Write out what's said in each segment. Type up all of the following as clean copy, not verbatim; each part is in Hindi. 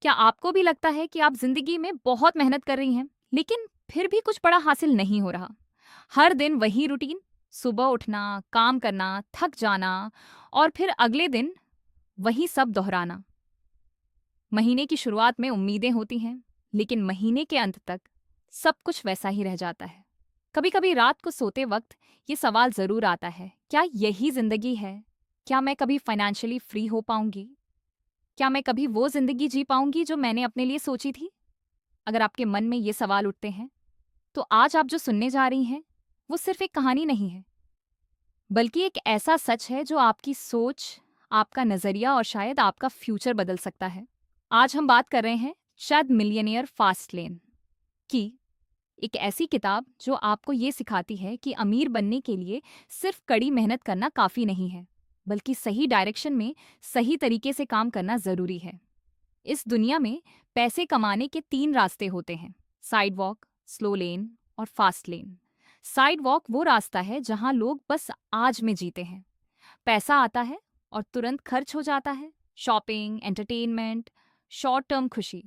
क्या आपको भी लगता है कि आप जिंदगी में बहुत मेहनत कर रही हैं, लेकिन फिर भी कुछ बड़ा हासिल नहीं हो रहा? हर दिन वही रूटीन, सुबह उठना, काम करना, थक जाना और फिर अगले दिन वही सब दोहराना। महीने की शुरुआत में उम्मीदें होती हैं, लेकिन महीने के अंत तक सब कुछ वैसा ही रह जाता है। कभी-कभी रात को सोते वक्त ये सवाल ज़रूर आता है, क्या यही ज़िंदगी है? क्या मैं कभी फाइनेंशियली फ्री हो पाऊंगी? क्या मैं कभी वो ज़िंदगी जी पाऊंगी जो मैंने अपने लिए सोची थी? अगर आपके मन में ये सवाल उठते हैं, तो आज आप जो सुनने जा रही हैं, वो सिर्फ एक कहानी नहीं है, बल्कि एक ऐसा सच है जो आपकी सोच, आपका नज़रिया और शायद आपका फ्यूचर बदल सकता है। आज हम बात कर रहे हैं शायद मिलियनेयर फास्ट लेन की, एक ऐसी किताब जो आपको ये सिखाती है कि अमीर बनने के लिए सिर्फ कड़ी मेहनत करना काफ़ी नहीं है, बल्कि सही डायरेक्शन में सही तरीके से काम करना ज़रूरी है। इस दुनिया में पैसे कमाने के 3 रास्ते होते हैं: साइड वॉक, स्लो लेन और फास्ट लेन। साइड वॉक वो रास्ता है जहां लोग बस आज में जीते हैं। पैसा आता है और तुरंत खर्च हो जाता है, शॉपिंग, एंटरटेनमेंट, शॉर्ट टर्म खुशी।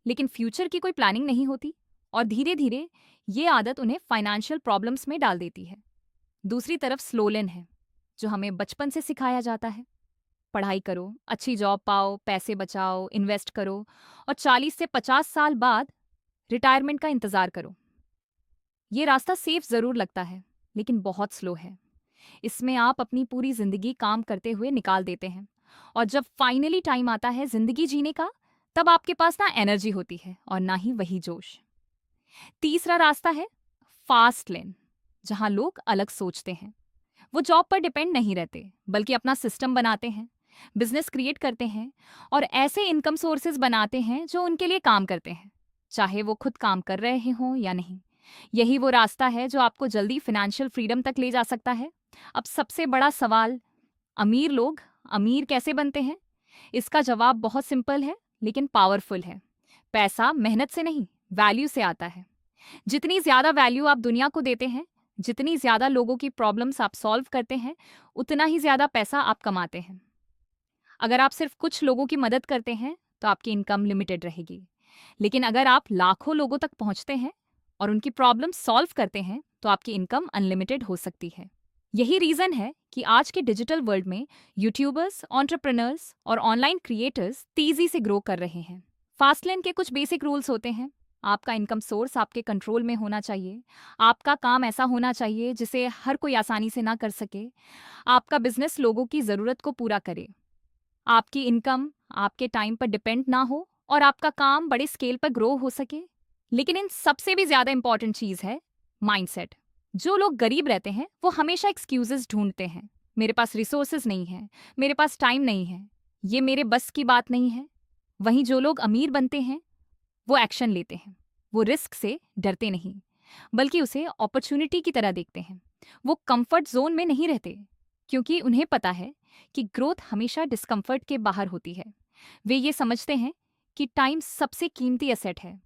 लेकिन फ्यूचर की कोई प्लानिंग नहीं होती और धीरे धीरे ये आदत उन्हें फाइनेंशियल प्रॉब्लम्स में डाल देती है। दूसरी तरफ स्लो लेन है, जो हमें बचपन से सिखाया जाता है: पढ़ाई करो, अच्छी जॉब पाओ, पैसे बचाओ, इन्वेस्ट करो और 40 से 50 साल बाद रिटायरमेंट का इंतजार करो। ये रास्ता सेफ जरूर लगता है, लेकिन बहुत स्लो है। इसमें आप अपनी पूरी जिंदगी काम करते हुए निकाल देते हैं और जब फाइनली टाइम आता है जिंदगी जीने का, तब आपके पास ना एनर्जी होती है और ना ही वही जोश। तीसरा रास्ता है फास्ट लेन, जहां लोग अलग सोचते हैं। वो जॉब पर डिपेंड नहीं रहते, बल्कि अपना सिस्टम बनाते हैं, बिजनेस क्रिएट करते हैं और ऐसे इनकम सोर्सेज बनाते हैं जो उनके लिए काम करते हैं, चाहे वो खुद काम कर रहे हों या नहीं। यही वो रास्ता है जो आपको जल्दी फिनेंशियल फ्रीडम तक ले जा सकता है। अब सबसे बड़ा सवाल, अमीर लोग अमीर कैसे बनते हैं? इसका जवाब बहुत सिंपल है, लेकिन पावरफुल है। पैसा मेहनत से नहीं, वैल्यू से आता है। जितनी ज्यादा वैल्यू आप दुनिया को देते हैं, जितनी ज्यादा लोगों की प्रॉब्लम्स आप सॉल्व करते हैं, उतना ही ज्यादा पैसा आप कमाते हैं। अगर आप सिर्फ कुछ लोगों की मदद करते हैं, तो आपकी इनकम लिमिटेड रहेगी। लेकिन अगर आप लाखों लोगों तक पहुंचते हैं और उनकी प्रॉब्लम सॉल्व करते हैं, तो आपकी इनकम अनलिमिटेड हो सकती है। यही रीजन है कि आज के डिजिटल वर्ल्ड में यूट्यूबर्स, एंटरप्रेन्योर्स और ऑनलाइन क्रिएटर्स तेजी से ग्रो कर रहे हैं। फास्टलेन के कुछ बेसिक रूल्स होते हैं: आपका इनकम सोर्स आपके कंट्रोल में होना चाहिए, आपका काम ऐसा होना चाहिए जिसे हर कोई आसानी से ना कर सके, आपका बिजनेस लोगों की जरूरत को पूरा करे, आपकी इनकम आपके टाइम पर डिपेंड ना हो और आपका काम बड़े स्केल पर ग्रो हो सके। लेकिन इन सबसे भी ज्यादा इंपॉर्टेंट चीज है माइंडसेट। जो लोग गरीब रहते हैं वो हमेशा एक्सक्यूजेस ढूंढते हैं: मेरे पास रिसोर्सेज नहीं है, मेरे पास टाइम नहीं है, ये मेरे बस की बात नहीं है। वहीं जो लोग अमीर बनते हैं वो एक्शन लेते हैं। वो रिस्क से डरते नहीं, बल्कि उसे अपॉर्चुनिटी की तरह देखते हैं। वो कंफर्ट जोन में नहीं रहते, क्योंकि उन्हें पता है कि ग्रोथ हमेशा डिस्कम्फर्ट के बाहर होती है। वे ये समझते हैं कि टाइम सबसे कीमती एसेट है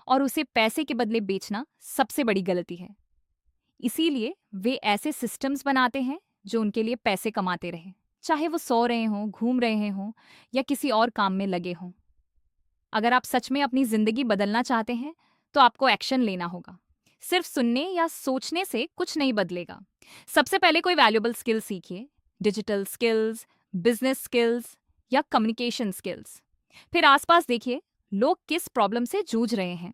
और उसे पैसे के बदले बेचना सबसे बड़ी गलती है। इसीलिए वे ऐसे सिस्टम्स बनाते हैं जो उनके लिए पैसे कमाते रहें, चाहे वो सो रहे हों, घूम रहे हों या किसी और काम में लगे हों। अगर आप सच में अपनी जिंदगी बदलना चाहते हैं, तो आपको एक्शन लेना होगा। सिर्फ सुनने या सोचने से कुछ नहीं बदलेगा। सबसे पहले कोई वैल्यूएबल स्किल सीखिए: डिजिटल स्किल्स, बिजनेस स्किल्स या कम्युनिकेशन स्किल्स। फिर आसपास देखिए, लोग किस प्रॉब्लम से जूझ रहे हैं,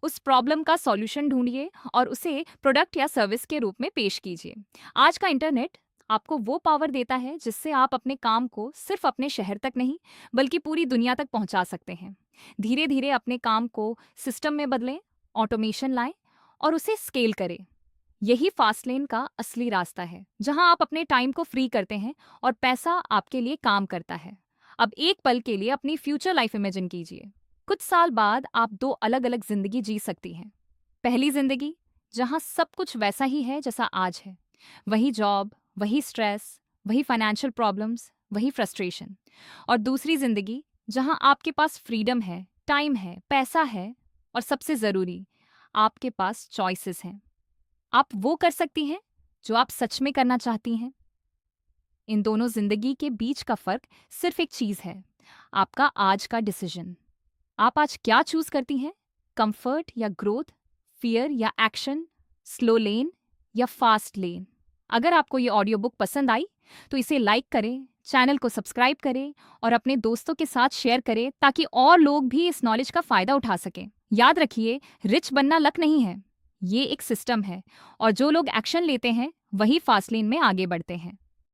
उस प्रॉब्लम का सॉल्यूशन ढूंढिए और उसे प्रोडक्ट या सर्विस के रूप में पेश कीजिए। आज का इंटरनेट आपको वो पावर देता है जिससे आप अपने काम को सिर्फ अपने शहर तक नहीं, बल्कि पूरी दुनिया तक पहुंचा सकते हैं। धीरे धीरे अपने काम को सिस्टम में बदलें, ऑटोमेशन लाएं और उसे स्केल करें। यही फास्ट लेन का असली रास्ता है, जहां आप अपने टाइम को फ्री करते हैं और पैसा आपके लिए काम करता है। अब एक पल के लिए अपनी फ्यूचर लाइफ इमेजिन कीजिए। कुछ साल बाद आप 2 अलग अलग जिंदगी जी सकती हैं। पहली जिंदगी, जहां सब कुछ वैसा ही है जैसा आज है, वही जॉब, वही स्ट्रेस, वही फाइनेंशियल प्रॉब्लम्स, वही फ्रस्ट्रेशन। और दूसरी जिंदगी, जहां आपके पास फ्रीडम है, टाइम है, पैसा है और सबसे जरूरी, आपके पास चॉइसेस हैं। आप वो कर सकती हैं जो आप सच में करना चाहती हैं। इन दोनों जिंदगी के बीच का फर्क सिर्फ एक चीज है: आपका आज का डिसीजन। आप आज क्या चूज करती हैं? कंफर्ट या ग्रोथ, फियर या एक्शन, स्लो लेन या फास्ट लेन? अगर आपको ये ऑडियो बुक पसंद आई तो इसे लाइक करें, चैनल को सब्सक्राइब करें और अपने दोस्तों के साथ शेयर करें ताकि और लोग भी इस नॉलेज का फायदा उठा सकें। याद रखिए, रिच बनना लक नहीं है, ये एक सिस्टम है और जो लोग एक्शन लेते हैं वही फास्ट लेन में आगे बढ़ते हैं।